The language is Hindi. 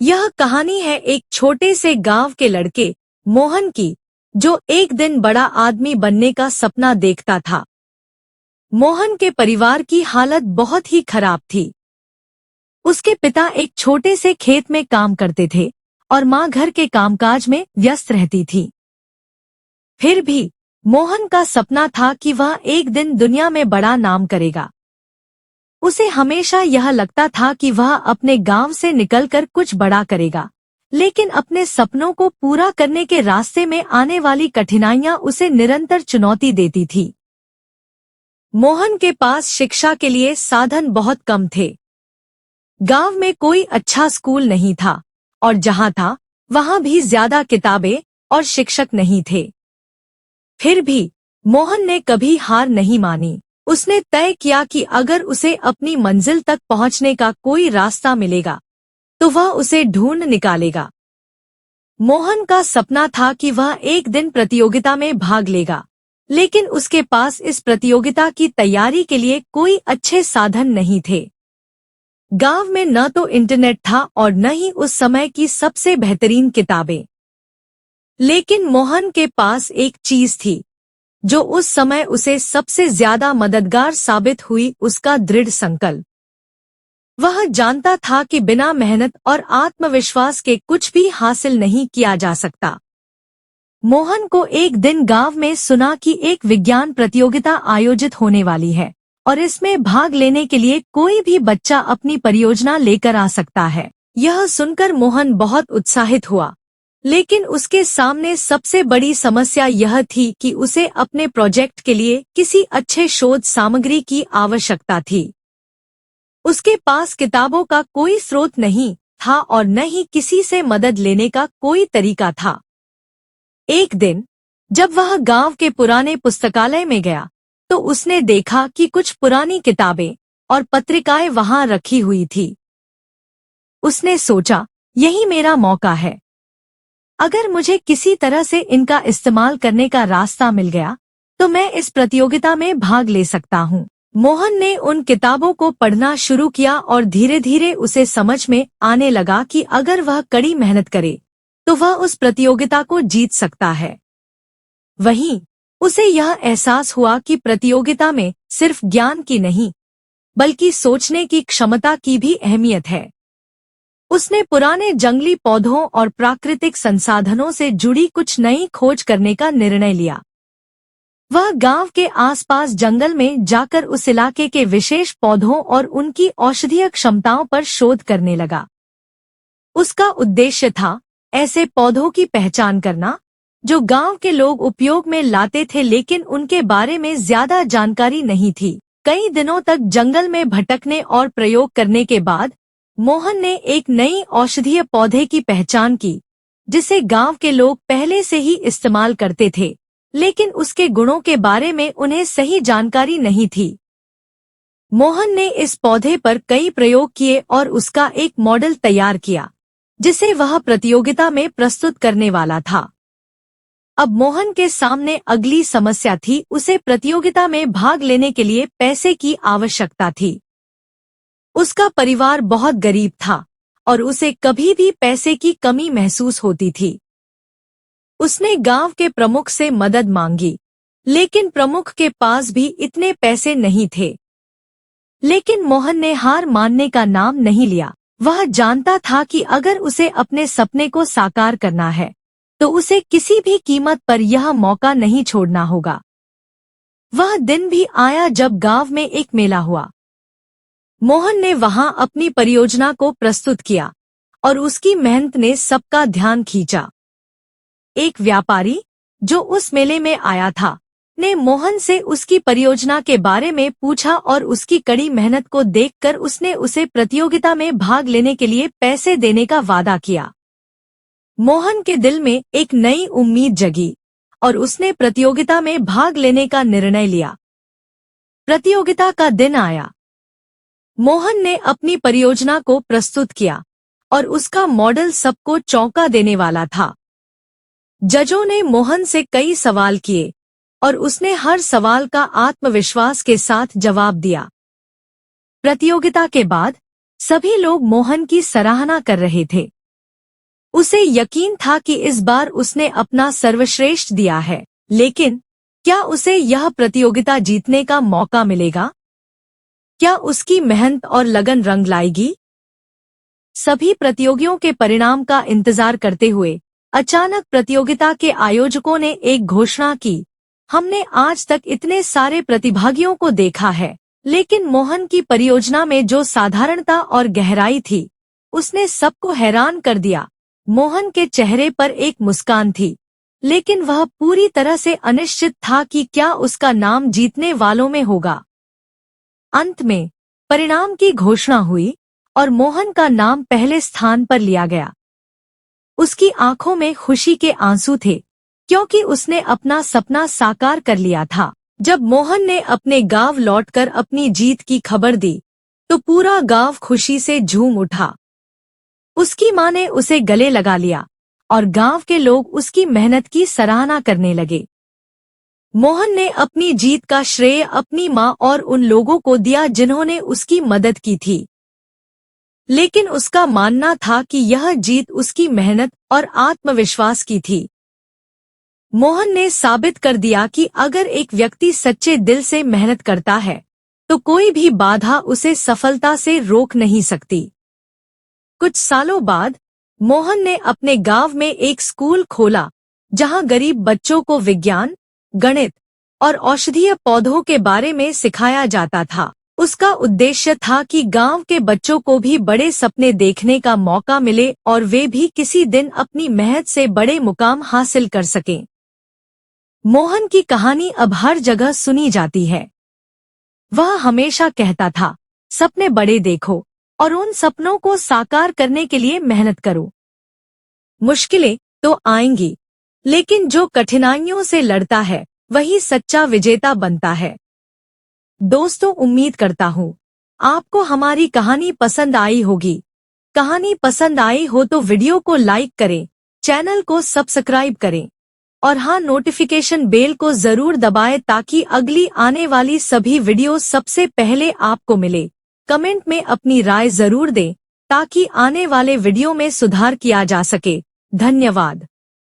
यह कहानी है एक छोटे से गांव के लड़के मोहन की, जो एक दिन बड़ा आदमी बनने का सपना देखता था। मोहन के परिवार की हालत बहुत ही खराब थी। उसके पिता एक छोटे से खेत में काम करते थे और माँ घर के कामकाज में व्यस्त रहती थी। फिर भी मोहन का सपना था कि वह एक दिन दुनिया में बड़ा नाम करेगा। उसे हमेशा यह लगता था कि वह अपने गांव से निकलकर कुछ बड़ा करेगा, लेकिन अपने सपनों को पूरा करने के रास्ते में आने वाली कठिनाइयां उसे निरंतर चुनौती देती थी। मोहन के पास शिक्षा के लिए साधन बहुत कम थे। गांव में कोई अच्छा स्कूल नहीं था और जहां था वहां भी ज्यादा किताबें और शिक्षक नहीं थे। फिर भी मोहन ने कभी हार नहीं मानी। उसने तय किया कि अगर उसे अपनी मंजिल तक पहुंचने का कोई रास्ता मिलेगा तो वह उसे ढूंढ निकालेगा। मोहन का सपना था कि वह एक दिन प्रतियोगिता में भाग लेगा, लेकिन उसके पास इस प्रतियोगिता की तैयारी के लिए कोई अच्छे साधन नहीं थे। गांव में न तो इंटरनेट था और न ही उस समय की सबसे बेहतरीन किताबें। लेकिन मोहन के पास एक चीज थी जो उस समय उसे सबसे ज्यादा मददगार साबित हुई, उसका दृढ़ संकल्प। वह जानता था कि बिना मेहनत और आत्मविश्वास के कुछ भी हासिल नहीं किया जा सकता। मोहन को एक दिन गांव में सुना कि एक विज्ञान प्रतियोगिता आयोजित होने वाली है और इसमें भाग लेने के लिए कोई भी बच्चा अपनी परियोजना लेकर आ सकता है। यह सुनकर मोहन बहुत उत्साहित हुआ, लेकिन उसके सामने सबसे बड़ी समस्या यह थी कि उसे अपने प्रोजेक्ट के लिए किसी अच्छे शोध सामग्री की आवश्यकता थी। उसके पास किताबों का कोई स्रोत नहीं था और न ही किसी से मदद लेने का कोई तरीका था। एक दिन जब वह गांव के पुराने पुस्तकालय में गया तो उसने देखा कि कुछ पुरानी किताबें और पत्रिकाएं वहां रखी हुई थी। उसने सोचा, यही मेरा मौका है। अगर मुझे किसी तरह से इनका इस्तेमाल करने का रास्ता मिल गया तो मैं इस प्रतियोगिता में भाग ले सकता हूँ। मोहन ने उन किताबों को पढ़ना शुरू किया और धीरे धीरे उसे समझ में आने लगा कि अगर वह कड़ी मेहनत करे तो वह उस प्रतियोगिता को जीत सकता है। वहीं उसे यह एहसास हुआ कि प्रतियोगिता में सिर्फ ज्ञान की नहीं बल्कि सोचने की क्षमता की भी अहमियत है। उसने पुराने जंगली पौधों और प्राकृतिक संसाधनों से जुड़ी कुछ नई खोज करने का निर्णय लिया। वह गांव के आसपास जंगल में जाकर उस इलाके के विशेष पौधों और उनकी औषधीय क्षमताओं पर शोध करने लगा। उसका उद्देश्य था ऐसे पौधों की पहचान करना जो गांव के लोग उपयोग में लाते थे, लेकिन उनके बारे में ज्यादा जानकारी नहीं थी। कई दिनों तक जंगल में भटकने और प्रयोग करने के बाद मोहन ने एक नई औषधीय पौधे की पहचान की जिसे गांव के लोग पहले से ही इस्तेमाल करते थे, लेकिन उसके गुणों के बारे में उन्हें सही जानकारी नहीं थी। मोहन ने इस पौधे पर कई प्रयोग किए और उसका एक मॉडल तैयार किया जिसे वह प्रतियोगिता में प्रस्तुत करने वाला था। अब मोहन के सामने अगली समस्या थी, उसे प्रतियोगिता में भाग लेने के लिए पैसे की आवश्यकता थी। उसका परिवार बहुत गरीब था और उसे कभी भी पैसे की कमी महसूस होती थी। उसने गांव के प्रमुख से मदद मांगी, लेकिन प्रमुख के पास भी इतने पैसे नहीं थे। लेकिन मोहन ने हार मानने का नाम नहीं लिया। वह जानता था कि अगर उसे अपने सपने को साकार करना है तो उसे किसी भी कीमत पर यह मौका नहीं छोड़ना होगा। वह दिन भी आया जब गांव में एक मेला हुआ। मोहन ने वहां अपनी परियोजना को प्रस्तुत किया और उसकी मेहनत ने सबका ध्यान खींचा। एक व्यापारी जो उस मेले में आया था ने मोहन से उसकी परियोजना के बारे में पूछा और उसकी कड़ी मेहनत को देखकर उसने उसे प्रतियोगिता में भाग लेने के लिए पैसे देने का वादा किया। मोहन के दिल में एक नई उम्मीद जगी और उसने प्रतियोगिता में भाग लेने का निर्णय लिया। प्रतियोगिता का दिन आया। मोहन ने अपनी परियोजना को प्रस्तुत किया और उसका मॉडल सबको चौंका देने वाला था। जजों ने मोहन से कई सवाल किए और उसने हर सवाल का आत्मविश्वास के साथ जवाब दिया। प्रतियोगिता के बाद सभी लोग मोहन की सराहना कर रहे थे, उसे यकीन था कि इस बार उसने अपना सर्वश्रेष्ठ दिया है, लेकिन क्या उसे यह प्रतियोगिता जीतने का मौका मिलेगा? क्या उसकी मेहनत और लगन रंग लाएगी? सभी प्रतियोगियों के परिणाम का इंतजार करते हुए अचानक प्रतियोगिता के आयोजकों ने एक घोषणा की। हमने आज तक इतने सारे प्रतिभागियों को देखा है, लेकिन मोहन की परियोजना में जो साधारणता और गहराई थी, उसने सबको हैरान कर दिया। मोहन के चेहरे पर एक मुस्कान थी, लेकिन वह पूरी तरह से अनिश्चित था कि क्या उसका नाम जीतने वालों में होगा। अंत में परिणाम की घोषणा हुई और मोहन का नाम पहले स्थान पर लिया गया। उसकी आंखों में खुशी के आंसू थे, क्योंकि उसने अपना सपना साकार कर लिया था। जब मोहन ने अपने गांव लौटकर अपनी जीत की खबर दी, तो पूरा गांव खुशी से झूम उठा। उसकी मां ने उसे गले लगा लिया और गांव के लोग उसकी मेहनत की सराहना करने लगे। मोहन ने अपनी जीत का श्रेय अपनी मां और उन लोगों को दिया जिन्होंने उसकी मदद की थी, लेकिन उसका मानना था कि यह जीत उसकी मेहनत और आत्मविश्वास की थी। मोहन ने साबित कर दिया कि अगर एक व्यक्ति सच्चे दिल से मेहनत करता है, तो कोई भी बाधा उसे सफलता से रोक नहीं सकती। कुछ सालों बाद मोहन ने अपने गांव में एक स्कूल खोला, जहां गरीब बच्चों को विज्ञान, गणित और औषधीय पौधों के बारे में सिखाया जाता था। उसका उद्देश्य था कि गांव के बच्चों को भी बड़े सपने देखने का मौका मिले और वे भी किसी दिन अपनी मेहनत से बड़े मुकाम हासिल कर सकें। मोहन की कहानी अब हर जगह सुनी जाती है। वह हमेशा कहता था, सपने बड़े देखो और उन सपनों को साकार करने के लिए मेहनत करो। मुश्किलें तो आएंगी, लेकिन जो कठिनाइयों से लड़ता है वही सच्चा विजेता बनता है। दोस्तों, उम्मीद करता हूँ आपको हमारी कहानी पसंद आई होगी। कहानी पसंद आई हो तो वीडियो को लाइक करें, चैनल को सब्सक्राइब करें और हाँ, नोटिफिकेशन बेल को जरूर दबाएं ताकि अगली आने वाली सभी वीडियो सबसे पहले आपको मिले। कमेंट में अपनी राय जरूर दें ताकि आने वाले वीडियो में सुधार किया जा सके। धन्यवाद।